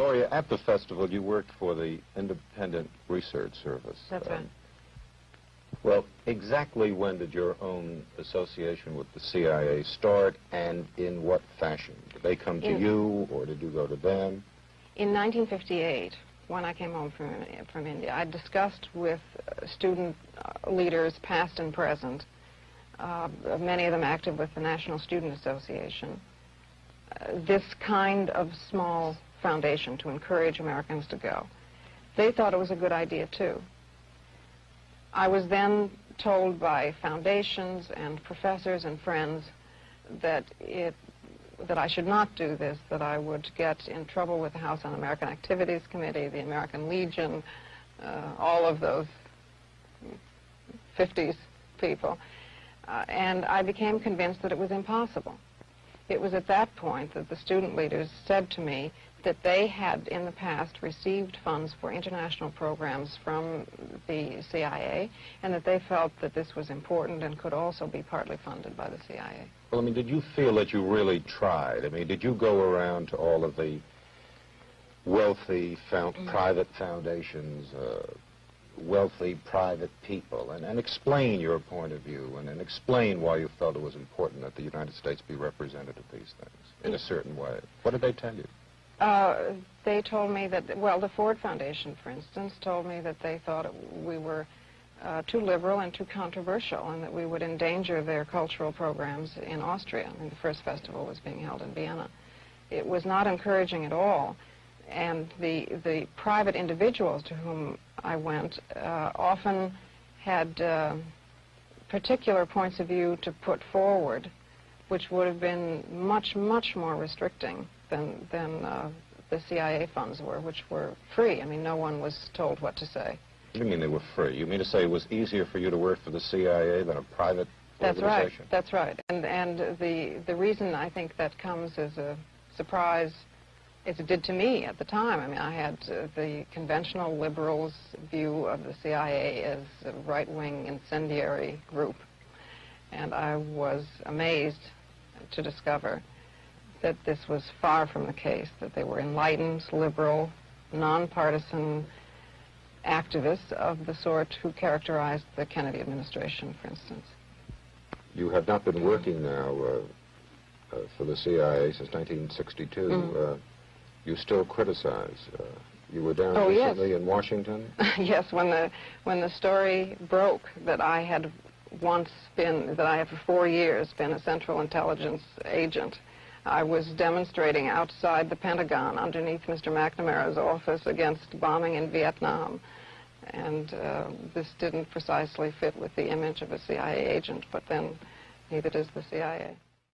Gloria, at the festival, you worked for the Independent Research Service. That's right. Well, exactly when did your own association with the CIA start, and in what fashion? Did they come to you, or did you go to them? In 1958, when I came home from India, I discussed with student leaders, past and present, many of them active with the National Student Association, this kind of small foundation to encourage Americans to go. They thought it was a good idea, too. I was then told by foundations and professors and friends that I should not do this, that I would get in trouble with the House Un-American Activities Committee, the American Legion, all of those 50s people. And I became convinced that it was impossible. It was at that point that the student leaders said to me that they had in the past received funds for international programs from the CIA, and that they felt that this was important and could also be partly funded by the CIA. Well, I mean, did you feel that you really tried? I mean, did you go around to all of the wealthy private foundations, wealthy private people, and explain your point of view, and explain why you felt it was important that the United States be represented at these things in a certain way? What did they tell you? They told me that, well, the Ford Foundation, for instance, told me that they thought we were too liberal and too controversial, and that we would endanger their cultural programs in Austria. I mean, the first festival was being held in Vienna. It was not encouraging at all, and the private individuals to whom I went often had particular points of view to put forward, which would have been much, much more restricting than the CIA funds were, which were free. I mean, no one was told what to say. What do you mean they were free? You mean to say it was easier for you to work for the CIA than a private organization? That's right. And the reason I think that comes as a surprise, as it did to me at the time. I mean, I had the conventional liberals' view of the CIA as a right-wing incendiary group, and I was amazed to discover that this was far from the case, that they were enlightened, liberal, nonpartisan activists of the sort who characterized the Kennedy administration, for instance. You have not been working now for the CIA since 1962. You still criticize. You were down recently in Washington? Yes, when the story broke that I had once been, that I had for 4 years been a Central Intelligence agent, I was demonstrating outside the Pentagon underneath Mr. McNamara's office against bombing in Vietnam. And this didn't precisely fit with the image of a CIA agent, but then neither does the CIA.